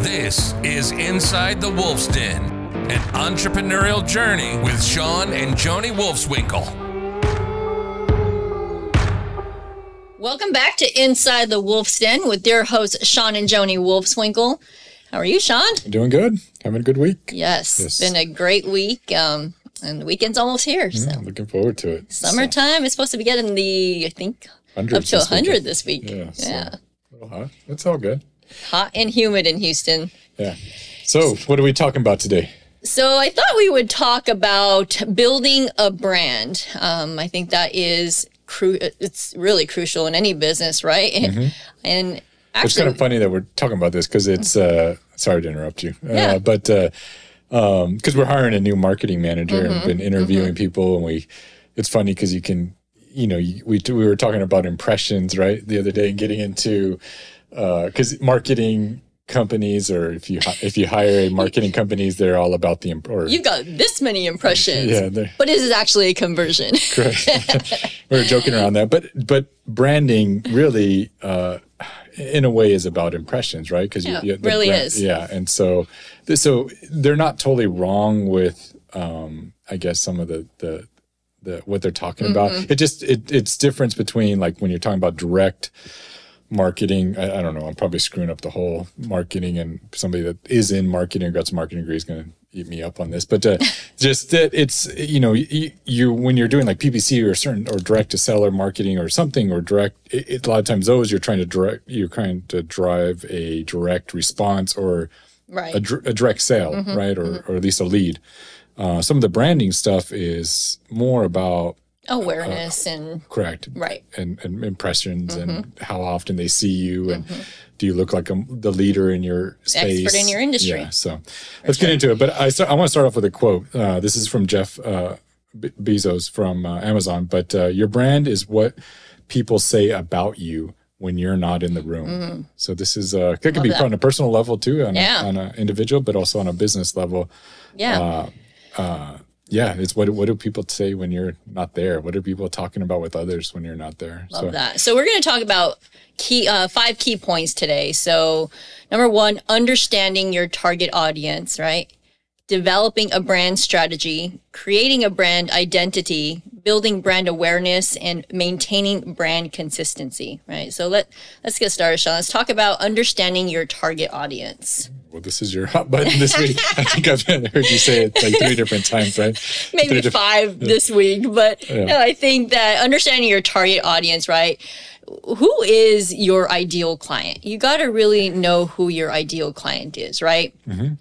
This is Inside the Wolf's Den, an entrepreneurial journey with Shawn and Joni Wolfswinkel. Welcome back to Inside the Wolf's Den with your hosts, Shawn and Joni Wolfswinkel. How are you, Shawn? Doing good. Having a good week. Yes. It's been a great week. And the weekend's almost here. So looking forward to it. Summertime is supposed to be getting the, I think, up to 100 this week. Yeah. A little hot. It's all good. Hot and humid in Houston. Yeah. So what are we talking about today? So I thought we would talk about building a brand. I think that is it's really crucial in any business, right? Mm-hmm. And actually, it's kind of funny that we're talking about this because it's sorry to interrupt you. But because we're hiring a new marketing manager and been interviewing people, and it's funny because you can, we were talking about impressions, right, the other day, and getting into because marketing companies, or if you hire marketing companies, they're all about the you've got this many impressions, but is it actually a conversion? Correct. We're joking around that, but branding really, in a way, is about impressions, right? Because it really is. Yeah, and so they're not totally wrong with, I guess, some of the what they're talking about. It's difference between, like, when you're talking about direct marketing. I don't know. I'm probably screwing up the whole marketing, and somebody that is in marketing or got some marketing degree is going to eat me up on this. But just that it's, you when you're doing like PPC or direct to seller marketing or something, or direct, a lot of times those you're trying to drive a direct response or a direct sale, right? Or at least a lead. Some of the branding stuff is more about awareness and correct, right, and impressions and how often they see you, and do you look like the leader in your space, expert in your industry. Yeah, so let's get into it. But I want to start off with a quote. This is from Jeff Bezos from Amazon. But your brand is what people say about you when you're not in the room. So this is it could be on a personal level too, on an individual, but also on a business level. It's what do people say when you're not there? What are people talking about with others when you're not there? Love that. So we're going to talk about 5 key points today. So number 1, understanding your target audience, right? Developing a brand strategy, creating a brand identity, building brand awareness, and maintaining brand consistency, right? So let's get started, Shawn. Let's talk about understanding your target audience. Well, this is your hot button this week. I think I've heard you say it like 3 different times, right? Maybe 5 this week. But no, I think that understanding your target audience, right? Who is your ideal client? You got to really know who your ideal client is, right?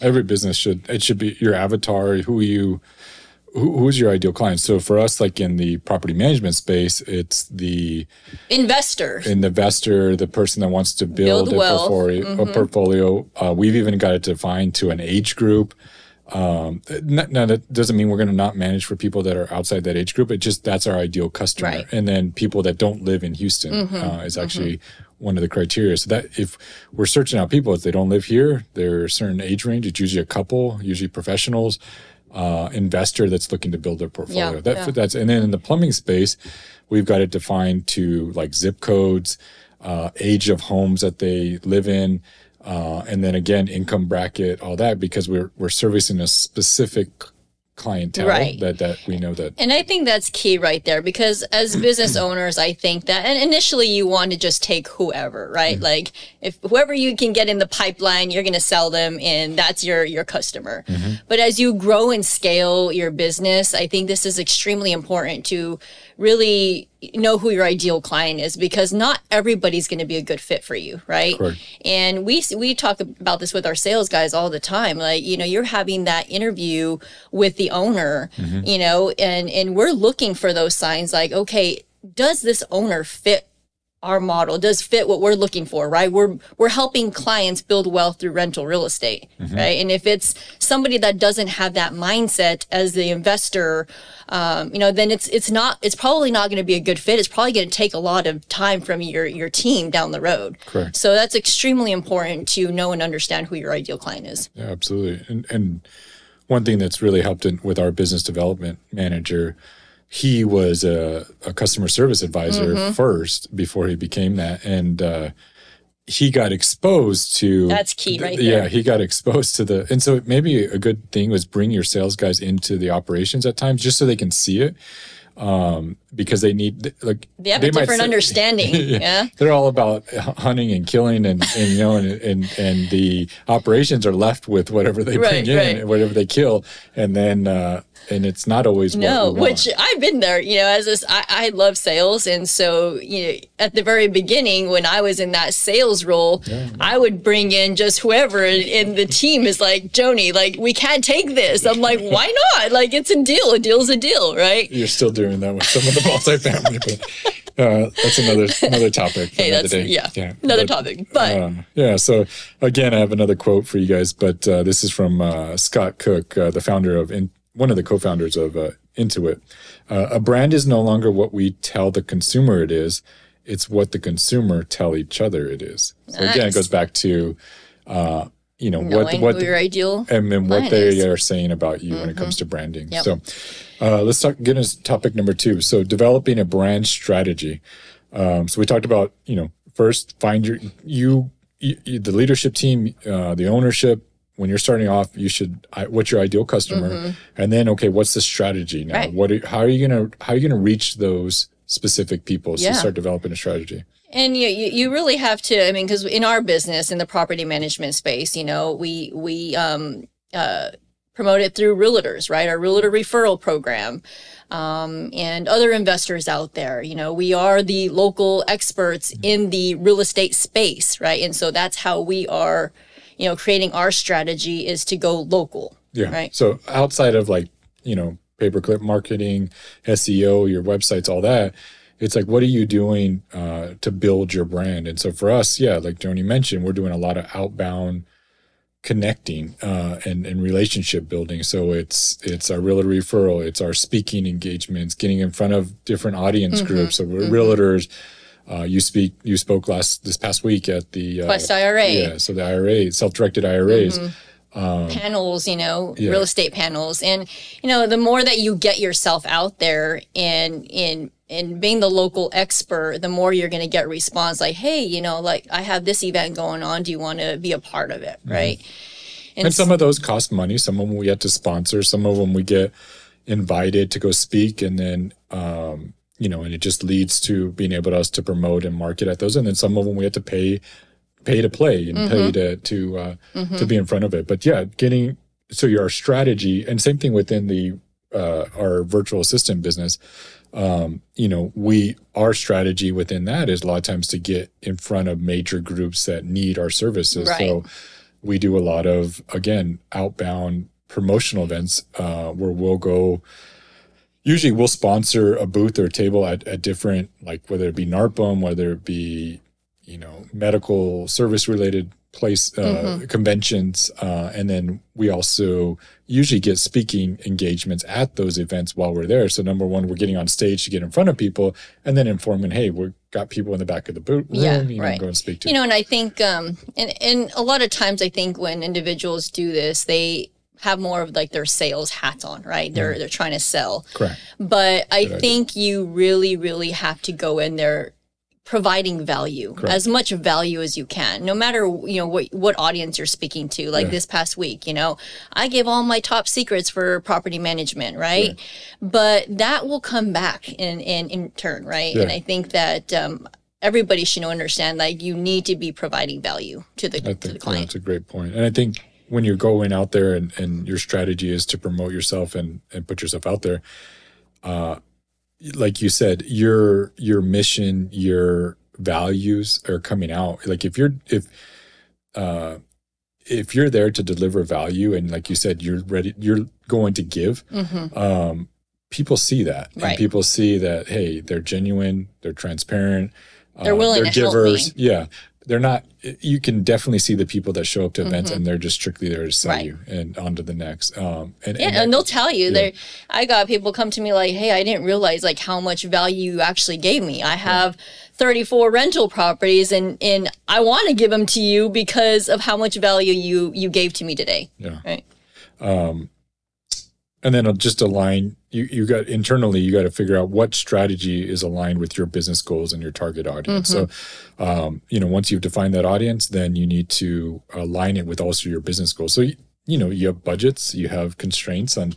Every business should be your avatar, who's your ideal client. So for us, like in the property management space, it's the investor, the person that wants to build a portfolio. We've even got it defined to an age group. Now that doesn't mean we're going to not manage for people that are outside that age group. That's our ideal customer. Right. And then people that don't live in Houston is actually one of the criteria. So that if we're searching out people, if they don't live here, they're a certain age range. It's usually a couple, usually professionals, investor that's looking to build their portfolio. That's and then in the plumbing space, we've got it defined to like zip codes, age of homes that they live in. And then again, income bracket, all that, because we're servicing a specific clientele that we know that. And I think that's key right there, because as business owners, I think that, and initially you want to just take whoever, right? Like if whoever you can get in the pipeline, you're going to sell them, and that's your customer. But as you grow and scale your business, I think this is extremely important to really know who your ideal client is, because not everybody's going to be a good fit for you, right? Correct. And we talk about this with our sales guys all the time. Like, you're having that interview with the owner, and we're looking for those signs like, okay, does this owner fit our model, does fit what we're looking for, right? We're helping clients build wealth through rental real estate, right? And if it's somebody that doesn't have that mindset as the investor, then it's probably not going to be a good fit. It's probably going to take a lot of time from your team down the road. Correct. So that's extremely important to know and understand who your ideal client is. Yeah, absolutely. And one thing that's really helped with our business development manager, he was a customer service advisor first before he became that. And he got exposed to. That's key right there. Yeah, he got exposed to and so maybe a good thing was bring your sales guys into the operations at times just so they can see it. Because they need, like, they have a different understanding. Yeah. They're all about hunting and killing and you know, and the operations are left with whatever they bring in, whatever they kill. And then, and it's not always which I've been there, you know, I love sales. And so, you know, at the very beginning, when I was in that sales role, I would bring in just whoever in the team is like, Joni, like, we can't take this. I'm like, why not? Like, it's a deal. A deal's a deal, right? You're still doing that with some of the multifamily, but that's another topic. Hey, that's another topic. But so again, I have another quote for you guys, but this is from Scott Cook, the founder of one of the co-founders of Intuit. A brand is no longer what we tell the consumer it is; it's what the consumer tell each other it is. So again, it goes back to you know, what your ideal and then what they are saying about you when it comes to branding. Yep. So let's get into topic number 2. So developing a brand strategy. So we talked about, you know, first find the leadership team, the ownership. When you're starting off, you should, what's your ideal customer? And then, okay, what's the strategy now? How are you gonna reach those specific people? So start developing a strategy. And you really have to, I mean, because in our business, in the property management space, you know, we promote it through realtors, right? Our realtor referral program, and other investors out there. You know, we are the local experts in the real estate space, right? And so that's how we are, you know, creating our strategy is to go local. Yeah. Right. So outside of, like, you know, pay-per-click marketing, SEO, your websites, all that, it's like, what are you doing to build your brand? And so for us, like Joni mentioned, we're doing a lot of outbound connecting and relationship building. So it's our realtor referral, it's our speaking engagements, getting in front of different audience groups. So we're realtors. You spoke this past week at the Quest IRA. Yeah, so the IRA, self-directed IRAs. Panels, you know, real estate panels. And, you know, the more that you get yourself out there and being the local expert, the more you're going to get response like, hey, you know, like, I have this event going on. Do you want to be a part of it? Right. And some of those cost money. Some of them we get to sponsor. Some of them we get invited to go speak. And then, you know, and it just leads to being able to promote and market at those. And then some of them we have to pay to play and pay to be in front of it. But your strategy, and same thing within our virtual assistant business. You know, our strategy within that is a lot of times to get in front of major groups that need our services. Right. So we do a lot of, again, outbound promotional events where we'll go. Usually we'll sponsor a booth or a table at different, like, whether it be NARPM, whether it be, you know, medical service related conventions. And then we also usually get speaking engagements at those events while we're there. So number one, we're getting on stage to get in front of people, and then informing, hey, we've got people in the back of the booth room, you know, go and speak to. You know, and I think, and a lot of times I think when individuals do this, they have more of, like, their sales hats on, right? They're trying to sell. Correct. But I think you really, really have to go in there providing value. Correct. As much value as you can, no matter, you know, what audience you're speaking to. Like this past week, you know, I gave all my top secrets for property management, right? But that will come back in turn, right? And I think that everybody should understand, like, you need to be providing value to the client. That's a great point. And I think when you're going out there and your strategy is to promote yourself and put yourself out there, like you said, your mission, your values are coming out. Like, if you're there to deliver value, and like you said, you're going to give, people see that. Right. And people see that, hey, they're genuine, they're transparent, they're willing to givers. Help me. Yeah. They're not, you can definitely see the people that show up to events and they're just strictly there to sell you and on to the next. And they'll tell you. I got people come to me like, hey, I didn't realize, like, how much value you actually gave me. I have 34 rental properties and I want to give them to you because of how much value you gave to me today. Yeah. Right. And And then it'll just align, you got internally, you got to figure out what strategy is aligned with your business goals and your target audience. So, once you've defined that audience, then you need to align it with also your business goals. So, you have budgets, you have constraints, and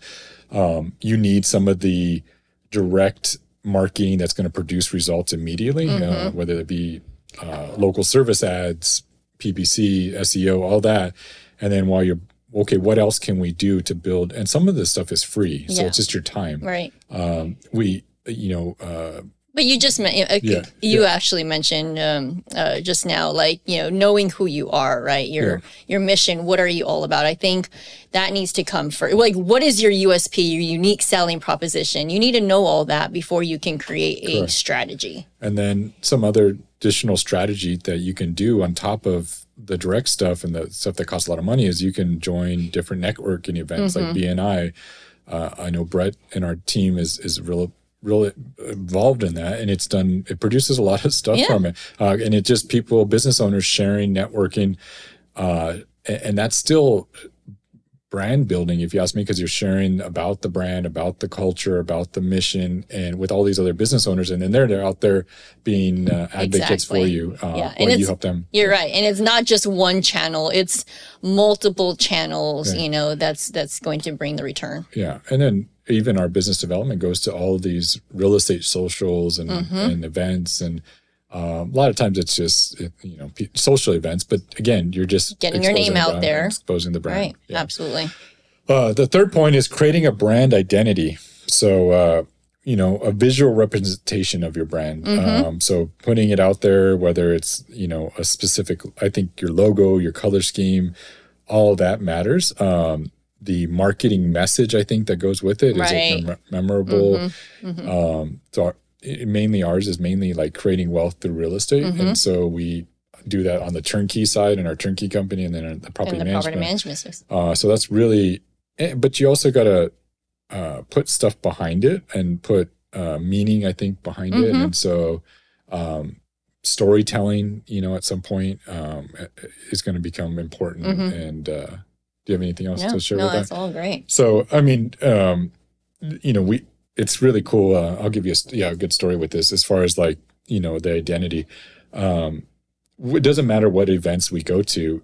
you need some of the direct marketing that's going to produce results immediately, whether it be local service ads, PPC, SEO, all that. And then while you're okay, what else can we do to build? And some of this stuff is free, so it's just your time. Right. But you just actually mentioned just now, like, knowing who you are, right? Your mission. What are you all about? I think that needs to come first. Like, what is your USP, your unique selling proposition? You need to know all that before you can create a strategy. And then some other additional strategy that you can do on top of the direct stuff and the stuff that costs a lot of money is you can join different networking events like BNI. I know Brett and our team is really involved in that, and it produces a lot of stuff from it. And it just business owners sharing, networking, and that's still brand building, if you ask me, because you're sharing about the brand, about the culture, about the mission, and with all these other business owners, and then they're out there being advocates for you, and you help them. You're right, and it's not just one channel; it's multiple channels. That's going to bring the return. Yeah, and then even our business development goes to all of these real estate socials and events, and a lot of times it's just social events, but again, you're just getting your name out there, exposing the brand. Right, absolutely. The third point is creating a brand identity. So a visual representation of your brand. So putting it out there, whether it's a specific, I think your logo, your color scheme, all that matters. The marketing message, I think, that goes with it is memorable. So mainly ours is mainly like creating wealth through real estate. And so we do that on the turnkey side in our turnkey company, and then on the property management. So that's really, but you also got to put stuff behind it and put meaning, I think, behind it. And so storytelling, at some point is going to become important. And do you have anything else to share with that? No, that's all great. So, I mean, it's really cool. I'll give you a good story with this as far as like, the identity. It doesn't matter what events we go to.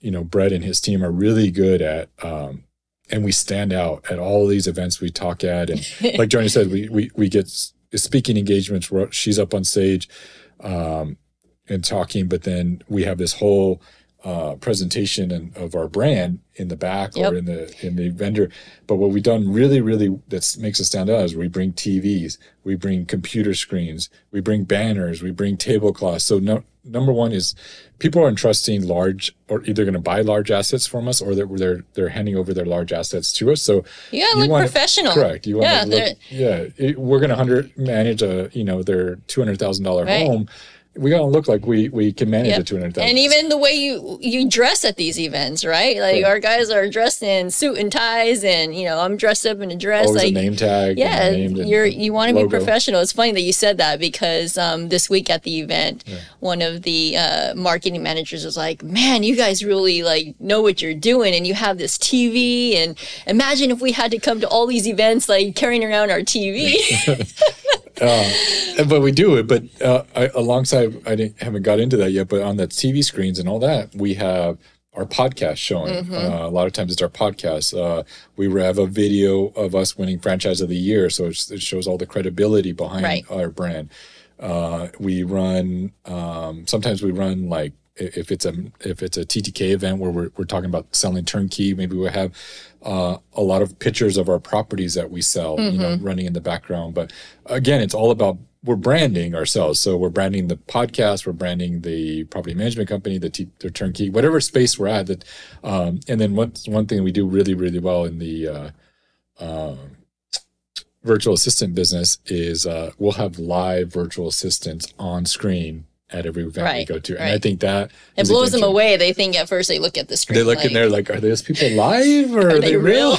Brett and his team are really good at, and we stand out at all these events we talk at. And like Joni said, we get speaking engagements where she's up on stage and talking, but then we have this whole presentation of our brand in the back or in the vendor. But what we've done really, really that makes us stand out is we bring TVs, we bring computer screens, we bring banners, we bring tablecloths. So number one is people are entrusting large, or either going to buy large assets from us, or they're handing over their large assets to us. So you gotta look professional. Correct. You want to look, we're going to manage their $200,000 home. We gotta look like we can manage a $200,000. And even the way you dress at these events, right? Like our guys are dressed in suit and ties, and I'm dressed up in a dress. Always like a name tag. Yeah, you want to be professional. It's funny that you said that because this week at the event, one of the marketing managers was like, "Man, you guys really like know what you're doing, and you have this TV. And imagine if we had to come to all these events like carrying around our TV." But we do it. But alongside, haven't got into that yet. But on the TV screens and all that, we have our podcast showing. A lot of times it's our podcast. We have a video of us winning Franchise of the Year, so it shows all the credibility behind our brand. We run. Sometimes we run like. If it's a TTK event where we're talking about selling turnkey, maybe we'll have a lot of pictures of our properties that we sell, running in the background. But again, it's all about we're branding ourselves. So we're branding the podcast, we're branding the property management company, the turnkey, whatever space we're at. That, and then one thing we do really, really well in the virtual assistant business is we'll have live virtual assistants on screen at every event we go to. And I think that it blows them away. They think at first they look at the screen. They look in there like, are those people live or are they real?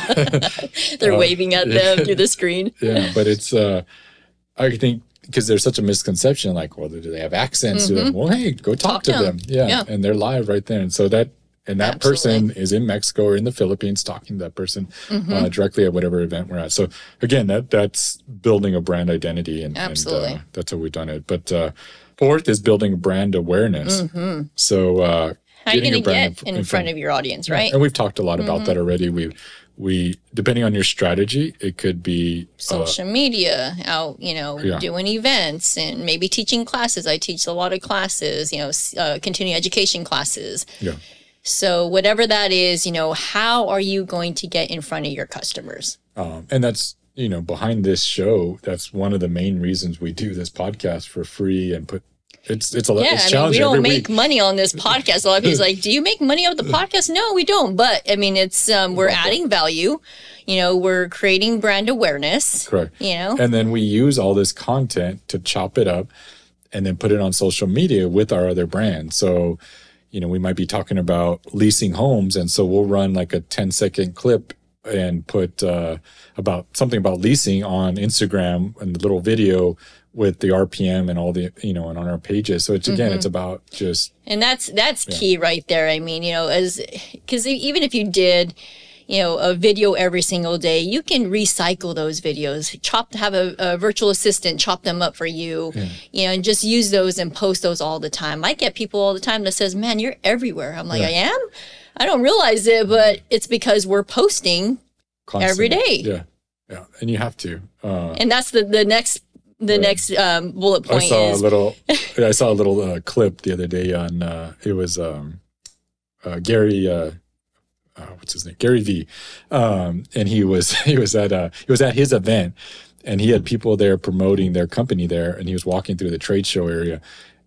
They're waving at them through the screen. Yeah, but it's, I think, because there's such a misconception, like, well, do they have accents? Well, hey, go talk to them. Yeah, and they're live right there. And so that And that person is in Mexico or in the Philippines talking to that person directly at whatever event we're at. So again, that's building a brand identity. And that's how we've done it. But fourth is building brand awareness. So how are you going to get in front of your audience, right? And we've talked a lot about that already. We depending on your strategy, it could be social media, out, doing events and maybe teaching classes. I teach a lot of classes, continuing education classes. Yeah. So whatever that is, how are you going to get in front of your customers? And that's, behind this show, that's one of the main reasons we do this podcast for free and put it's a lot. It's challenging. We don't make money on this podcast. A lot of people's like, do you make money off the podcast? No, we don't. But I mean, it's we're adding value. We're creating brand awareness. Correct. And then we use all this content to chop it up and then put it on social media with our other brands. So, we might be talking about leasing homes, and so we'll run like a 10-second clip and put about something about leasing on Instagram and the little video with the RPM and all the, and on our pages. So it's, again, it's about just. And that's key right there. I mean, because even if you did, a video every single day, you can recycle those videos, have a virtual assistant chop them up for you, and just use those and post those all the time. I get people all the time that says, man, you're everywhere. I'm like, I am? I don't realize it, but it's because we're posting constantly. Every day. Yeah. Yeah. And you have to. And that's the next bullet point. I saw a little clip the other day on it was Gary what's his name, Gary V, and he was at his event, and he had people there promoting their company there, and he was walking through the trade show area,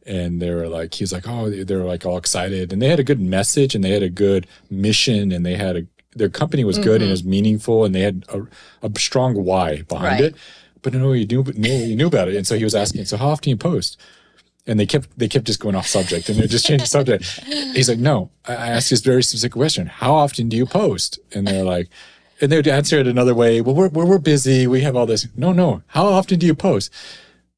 and they were like all excited, and they had a good message, and they had a good mission, and their company was good and it was meaningful, and they had a strong why behind it. But no, you knew about it. And so he was asking, so how often do you post? And they kept just going off subject, and they just changed the subject. He's like, no, I asked this very specific question. How often do you post? And they're like, and they would answer it another way. Well, we're busy. We have all this. No. How often do you post?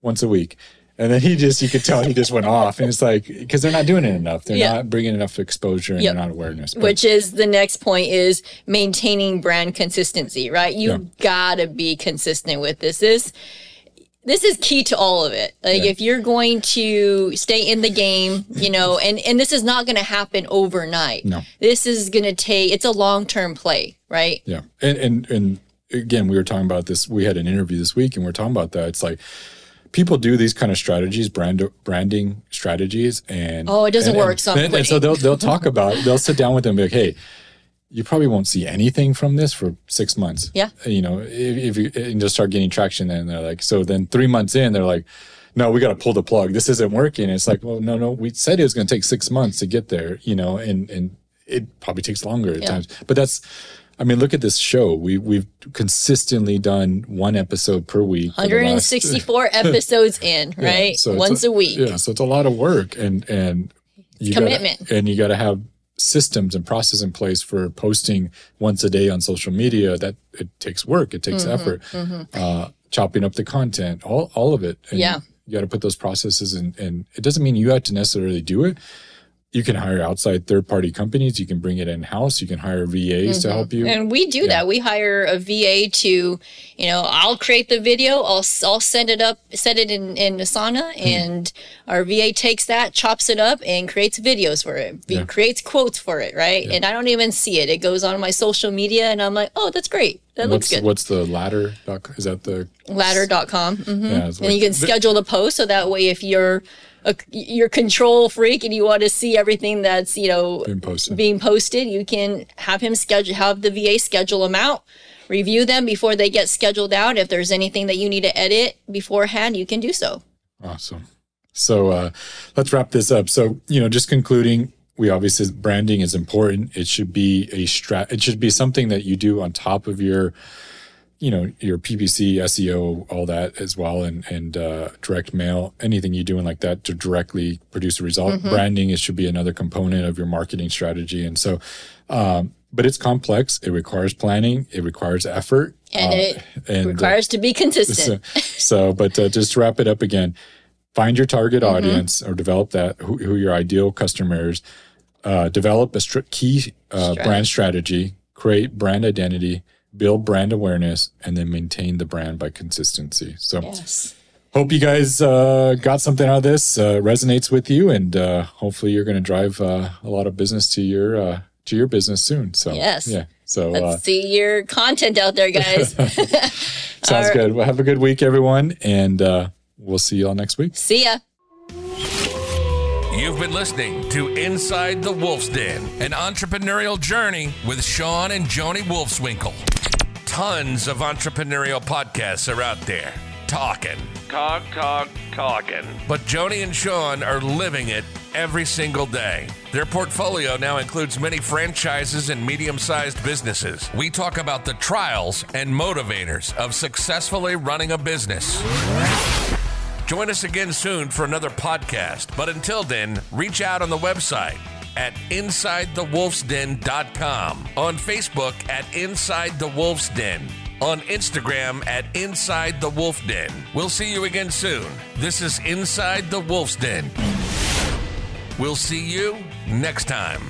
Once a week. And then you could tell he just went off. And it's like, because they're not doing it enough. They're not bringing enough exposure and they're not awareness. Which is the next point, is maintaining brand consistency, right? You gotta be consistent with this. This is key to all of it. Like if you're going to stay in the game, and this is not going to happen overnight. No. This is going to it's a long-term play, right? Yeah. And again, we were talking about this. We had an interview this week, and we're talking about that. It's like, people do these kind of strategies, branding strategies, and it doesn't work. So they'll talk about. They'll sit down with them and be like, "Hey, you probably won't see anything from this for 6 months." Yeah, if you and just start getting traction, and they're like, so then 3 months in, they're like, "No, we got to pull the plug. This isn't working." And it's like, well, no, we said it was going to take 6 months to get there, and it probably takes longer at times. But that's. I mean, look at this show. We've consistently done one episode per week. 164 episodes in, right? So once a week. Yeah, so it's a lot of work, and you commitment. And you got to have systems and process in place for posting once a day on social media. That it takes work, it takes effort, chopping up the content, all of it. And you got to put those processes in, and it doesn't mean you have to necessarily do it. You can hire outside third-party companies. You can bring it in-house. You can hire VAs to help you. And we do that. We hire a VA to, I'll create the video. I'll set it in Asana, and our VA takes that, chops it up, and creates videos for it. Creates quotes for it, right? And I don't even see it. It goes on my social media, and I'm like, oh, that's great. That looks good. What's the ladder.com? Is that the... Ladder.com. Yeah, and you can schedule the post, so that way if you're a control freak and you want to see everything that's being posted, you can have the VA schedule them out, review them before they get scheduled out. If there's anything that you need to edit beforehand, you can do so. Awesome. So let's wrap this up. So just concluding, we obviously, branding is important. It should be it should be something that you do on top of your your PPC, SEO, all that as well, and direct mail, anything you're doing like that to directly produce a result. Branding, it should be another component of your marketing strategy. And so, but it's complex. It requires planning. It requires effort. And it requires to be consistent. But just to wrap it up again, find your target audience or develop that, who your ideal customer is. develop a key brand strategy, create brand identity, build brand awareness, and then maintain the brand by consistency. So hope you guys got something out of this, resonates with you, and hopefully you're going to drive a lot of business to your business soon. So yeah. So let's see your content out there, guys. Sounds good. Well, have a good week, everyone, and we'll see you all next week. See ya. You've been listening to Inside the Wolf's Den, an entrepreneurial journey with Shawn and Joni Wolfswinkel. Tons of entrepreneurial podcasts are out there. Talking. But Joni and Shawn are living it every single day. Their portfolio now includes many franchises and medium-sized businesses. We talk about the trials and motivators of successfully running a business. Join us again soon for another podcast. But until then, reach out on the website at InsideTheWolfsDen.com, on Facebook at Inside the Wolf's Den, on Instagram at Inside the Wolf Den. We'll see you again soon. This is Inside the Wolf's Den. We'll see you next time.